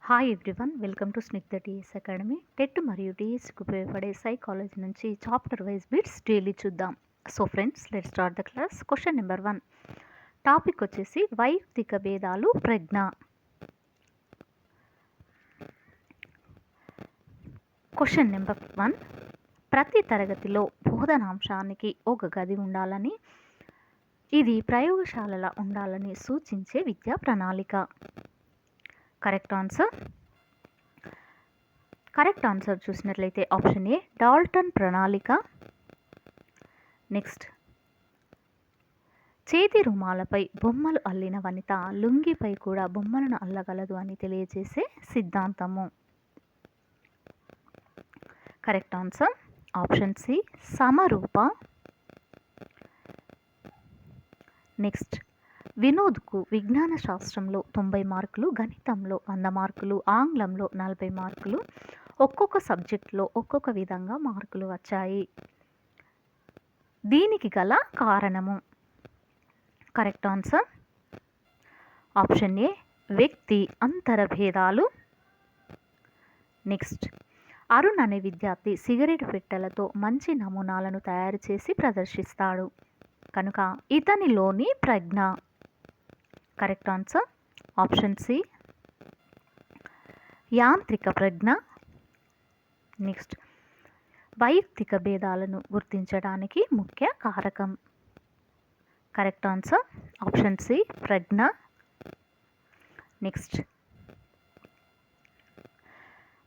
Hi everyone, welcome to Snigdha TS academy. TET మరియు టీఎస్కి ఉపయోగపడే సైకాలజీ నుంచి చాప్టర్ వైజ్ బిట్స్ డైలీ చూద్దాం. So friends, let start the class. Question number 1 topic వచ్చేసి వైయక్తిక భేదాలు ప్రజ్ఞ. క్వశ్చన్ నెంబర్ 1, ప్రతి తరగతిలో బోధనాంశానికి ఒక గది ఉండాలని, ఇది ప్రయోగశాలలా ఉండాలని సూచించే విద్యా ప్రణాళిక. కరెక్ట్ ఆన్సర్ చూసినట్లయితే ఆప్షన్ ఏ డాల్టన్ ప్రణాళిక. నెక్స్ట్, చేతి రుమాలపై బొమ్మలు అల్లిన వనిత లుంగిపై కూడా బొమ్మలను అల్లగలదు అని తెలియజేసే సిద్ధాంతము. కరెక్ట్ ఆన్సర్ ఆప్షన్ సి సమరూప. నెక్స్ట్, వినోద్కు విజ్ఞాన శాస్త్రంలో 90 మార్కులు, గణితంలో 100 మార్కులు, ఆంగ్లంలో 40 మార్కులు, ఒక్కొక్క సబ్జెక్టులో ఒక్కొక్క విధంగా మార్కులు వచ్చాయి. దీనికి గల కారణము. కరెక్ట్ ఆన్సర్ ఆప్షన్ ఏ వ్యక్తి అంతరభేదాలు. నెక్స్ట్, అరుణ్ అనే విద్యార్థి సిగరెట్ పెట్టెలతో మంచి నమూనాలను తయారు చేసి ప్రదర్శిస్తాడు కనుక ఇతనిలోని ప్రజ్ఞ. కరెక్ట్ ఆన్సర్ ఆప్షన్ సి యాంత్రిక ప్రజ్ఞ. నెక్స్ట్, వైయక్తిక భేదాలను గుర్తించడానికి ముఖ్య కారకం. కరెక్ట్ ఆన్సర్ ఆప్షన్ సి ప్రజ్ఞ. నెక్స్ట్,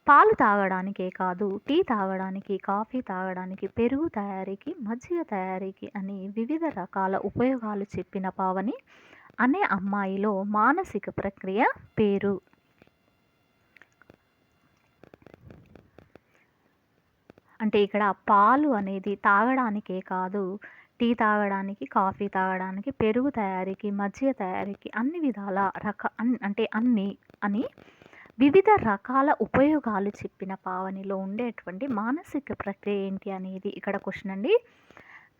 పాలు తాగడానికే కాదు, టీ తాగడానికి, కాఫీ తాగడానికి, పెరుగు తయారీకి, మజ్జిగ తయారీకి అని వివిధ రకాల ఉపయోగాలు చెప్పిన పావని అనే అమ్మాయిలో మానసిక ప్రక్రియ పేరు. అంటే ఇక్కడ పాలు అనేది తాగడానికే కాదు, టీ తాగడానికి, కాఫీ తాగడానికి, పెరుగు తయారీకి, మజ్జిగ తయారీకి అన్ని విధాల అన్ని అని వివిధ రకాల ఉపయోగాలు చెప్పిన పావనిలో ఉండేటువంటి మానసిక ప్రక్రియ ఏంటి అనేది ఇక్కడ క్వశ్చన్ అండి.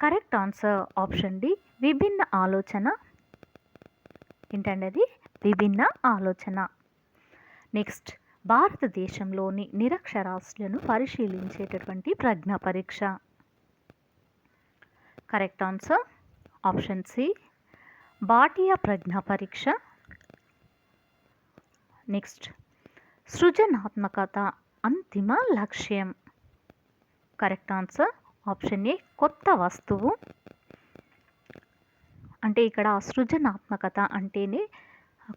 కరెక్ట్ ఆన్సర్ ఆప్షన్ డి విభిన్న ఆలోచన. ఏంటండి అది? విభిన్న ఆలోచన. నెక్స్ట్, భారతదేశంలోని నిరక్షరాస్యులను పరిశీలించేటటువంటి ప్రజ్ఞ పరీక్ష. Correct answer option C Bhatia ప్రజ్ఞ పరీక్ష. నెక్స్ట్, సృజనాత్మకత అంతిమ లక్ష్యం. కరెక్ట్ ఆన్సర్ ఆప్షన్ ఏ కొత్త వస్తువు. అంటే ఇక్కడ సృజనాత్మకత అంటేనే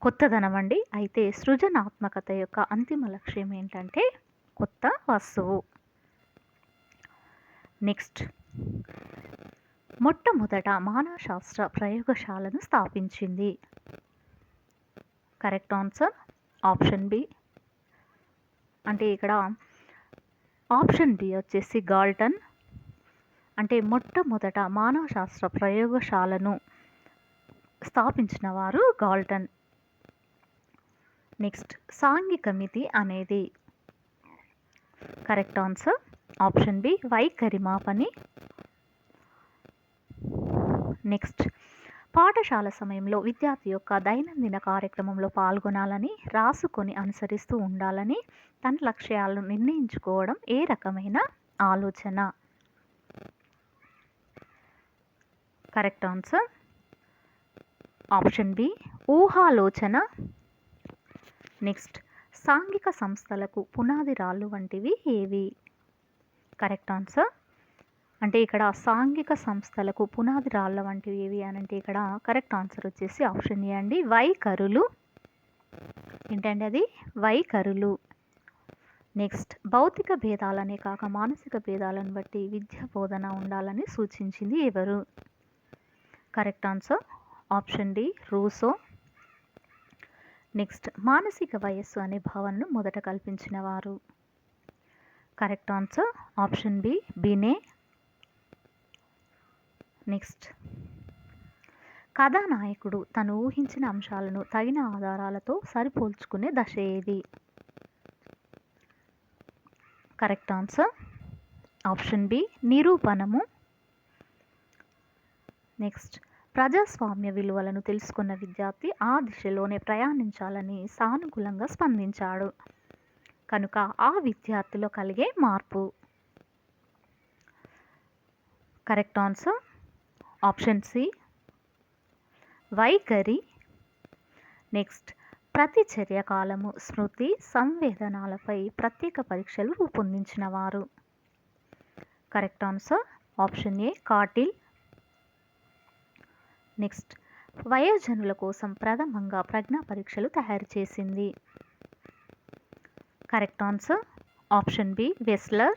కొత్తదనం అండి. అయితే సృజనాత్మకత యొక్క అంతిమ లక్ష్యం ఏంటంటే కొత్త వస్తువు. నెక్స్ట్, మొట్టమొదట మానవశాస్త్ర ప్రయోగశాలను స్థాపించింది. Correct answer option B. అంటే ఇక్కడ ఆప్షన్ బి వచ్చేసి గాల్టన్. అంటే మొట్టమొదట మానవశాస్త్ర ప్రయోగశాలను స్థాపించిన వారు గాల్టన్. నెక్స్ట్, సాంఘిక మితి అనేది. కరెక్ట్ ఆన్సర్ ఆప్షన్ బి వైఖరి మాపని. నెక్స్ట్, పాఠశాల సమయంలో విద్యార్థి యొక్క దైనందిన కార్యక్రమంలో పాల్గొనాలని, రాసుకొని అనుసరిస్తూ ఉండాలని, తన లక్ష్యాలను నిర్ణయించుకోవడం ఏ రకమైన ఆలోచన? కరెక్ట్ ఆన్సర్ ఆప్షన్ బి ఊహాలోచన. నెక్స్ట్, సాంఘిక సంస్థలకు పునాది రాళ్ళు వంటివి ఏవి? కరెక్ట్ ఆన్సర్ అంటే ఇక్కడ సాంఘిక సంస్థలకు పునాది రాళ్ళ వంటివి ఏవి అని అంటే ఇక్కడ కరెక్ట్ ఆన్సర్ వచ్చేసి ఆప్షన్ ఏ అండి వైఖరులు. ఏంటండి అది? వైఖరులు. నెక్స్ట్, భౌతిక భేదాలనే కాక మానసిక భేదాలను బట్టి విద్యా బోధన ఉండాలని సూచించింది ఎవరు? Correct answer option D Rousseau. Next, మానసిక వయస్సు అనే భావనను మొదట కల్పించిన వారు? Correct answer option B Binet. Next, కథానాయకుడు తను ఊహించిన అంశాలను తగిన ఆధారాలతో సరిపోల్చుకునే దశ ఏది? కరెక్ట్ ఆన్సర్ ఆప్షన్ బి నిరూపణము. నెక్స్ట్, ప్రజాస్వామ్య విలువలను తెలుసుకున్న విద్యార్థి ఆ దిశలోనే ప్రయాణించాలని సానుకూలంగా స్పందించాడు. కనుక ఆ విద్యార్థిలో కలిగే మార్పు. కరెక్ట్ ఆన్సర్ ఆప్షన్ సి వైఖరి. నెక్స్ట్ ప్రతిచర్య కాలము, స్మృతి, సంవేదనాలపై ప్రత్యేక పరీక్షలు రూపొందించిన వారు. Correct answer option A Cattell. Next వయోజనుల కోసం ప్రథమంగా ప్రజ్ఞా పరీక్షలు తయారు చేసింది. Correct answer option B Wechsler.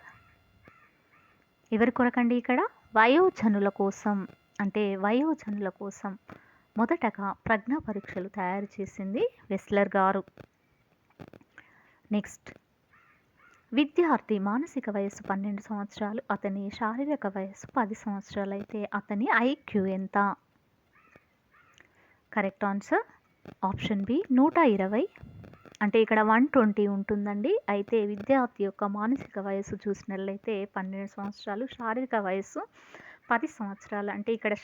ఎవరి కొరకండి ఇక్కడ? వయోజనుల కోసం, అంటే వయోజనుల కోసం మొదటగా ప్రజ్ఞా పరీక్షలు తయారు చేసింది వెస్లర్ గారు. నెక్స్ట్ విద్యార్థి మానసిక వయస్సు 12 సంవత్సరాలు, అతని శారీరక వయస్సు 10 సంవత్సరాలు అయితే అతని ఐక్యూ ఎంత? Correct answer option B 120. అంటే ఇక్కడ 120 ఉంటుందండి. అయితే విద్యార్థి యొక్క మానసిక వయస్సు చూసినట్లయితే 12 సంవత్సరాలు, శారీరక వయస్సు 10 సంవత్సరాలు. అంటే ఇక్కడ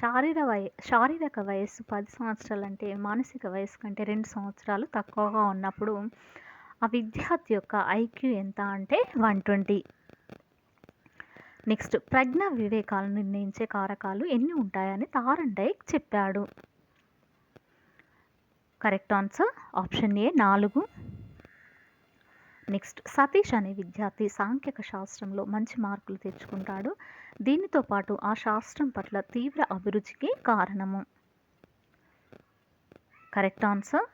శారీరక వయస్సు 10 సంవత్సరాలు అంటే మానసిక వయస్సు కంటే 2 సంవత్సరాలు తక్కువగా ఉన్నప్పుడు ఆ విద్యార్థి యొక్క ఐక్యూ ఎంత అంటే 120. నెక్స్ట్ ప్రజ్ఞా వివేకాలను నిర్ణయించే కారకాలు ఎన్ని ఉంటాయని థార్న్డైక్ చెప్పాడు. కరెక్ట్ ఆన్సర్ ఆప్షన్ ఏ 4. నెక్స్ట్ సతీష్ అనే విద్యార్థి సాంఖ్యక శాస్త్రంలో మంచి మార్కులు తెచ్చుకుంటాడు. దీనితో పాటు ఆ శాస్త్రం పట్ల తీవ్ర అభిరుచికి కారణము. Correct answer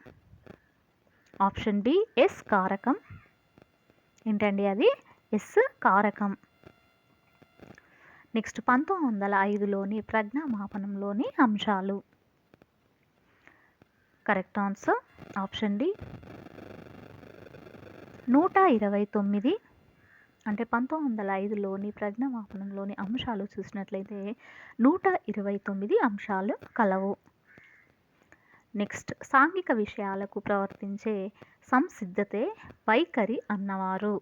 option B S కారకం. ఏంటండి అది? ఎస్ కారకం. నెక్స్ట్ 1905లోని ప్రజ్ఞామాపనంలోని అంశాలు. Correct answer option D 129. అంటే 1905లోని ప్రజ్ఞామాపనంలోని అంశాలు చూసినట్లయితే 129 అంశాలు కలవు. నెక్స్ట్ సాంఘిక విషయాలకు ప్రవర్తించే సంసిద్ధతే వైఖరి అన్నవారు.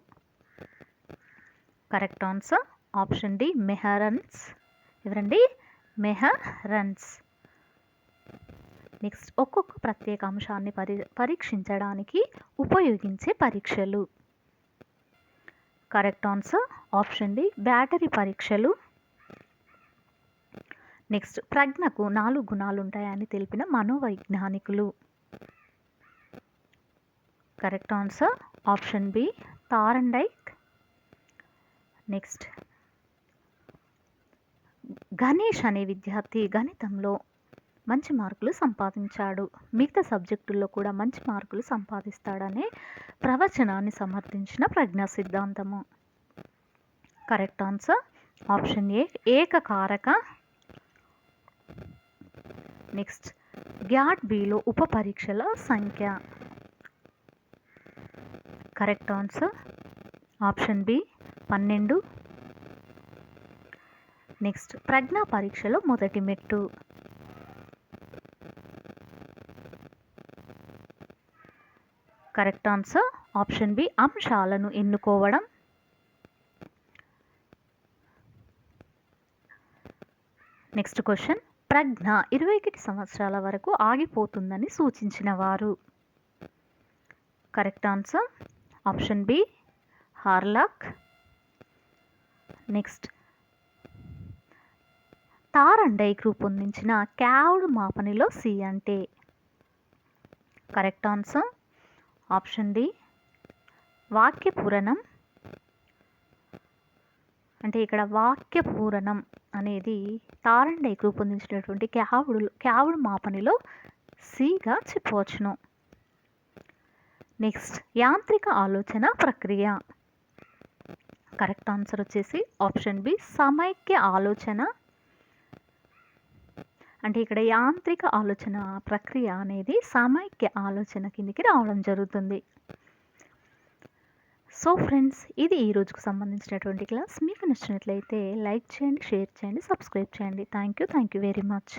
Correct answer option D Mehrens. ఎవరండి? మెహరన్స్. నెక్స్ట్ ఒక్కొక్క ప్రత్యేక అంశాన్ని పరీక్షించడానికి ఉపయోగించే పరీక్షలు. Correct answer option D battery పరీక్షలు. నెక్స్ట్ ప్రజ్ఞకు 4 గుణాలు ఉంటాయని తెలిపిన మనోవైజ్ఞానికులు. Correct answer option B Thorndike. Next Ganesh అనే విద్యార్థి గణితంలో మంచి మార్కులు సంపాదించాడు, మిగతా సబ్జెక్టుల్లో కూడా మంచి మార్కులు సంపాదిస్తాడనే ప్రవచనాన్ని సమర్థించిన ప్రజ్ఞా సిద్ధాంతము. కరెక్ట్ ఆన్సర్ ఆప్షన్ ఏ ఏకకారక. నెక్స్ట్ గ్యాట్ బిలో ఉప పరీక్షల సంఖ్య. Correct answer option B 12. Next ప్రజ్ఞా పరీక్షలో మొదటి మెట్టు. కరెక్ట్ ఆన్సర్ ఆప్షన్ బి అంశాలను ఎన్నుకోవడం. నెక్స్ట్ క్వశ్చన్ ప్రజ్ఞ 21 సంవత్సరాల వరకు ఆగిపోతుందని సూచించిన వారు. Correct answer option B Hurlock. Next Thorndike రూపొందించిన క్యావ్డ్ మాపనిలో సి అంటే. కరెక్ట్ ఆన్సర్ ఆప్షన్ డి వాక్య పూరణం. అంటే ఇక్కడ వాక్య పూరణం అనేది థార్న్డైక్ రూపొందించినటువంటి క్యావ్డ్ మాపనిలో సిగా చెప్పవచ్చును. నెక్స్ట్ యాంత్రిక ఆలోచన ప్రక్రియ. కరెక్ట్ ఆన్సర్ వచ్చేసి ఆప్షన్ బి సమైక్య ఆలోచన. అంటే ఇక్కడ యాంత్రిక ఆలోచన ప్రక్రియ అనేది సమైక్య ఆలోచన కిందికి రావడం జరుగుతుంది. సో ఫ్రెండ్స్, ఇది ఈ రోజుకు సంబంధించినటువంటి క్లాస్. మీకు నచ్చినట్లయితే లైక్ చేయండి, షేర్ చేయండి, సబ్స్క్రైబ్ చేయండి. Thank you very much.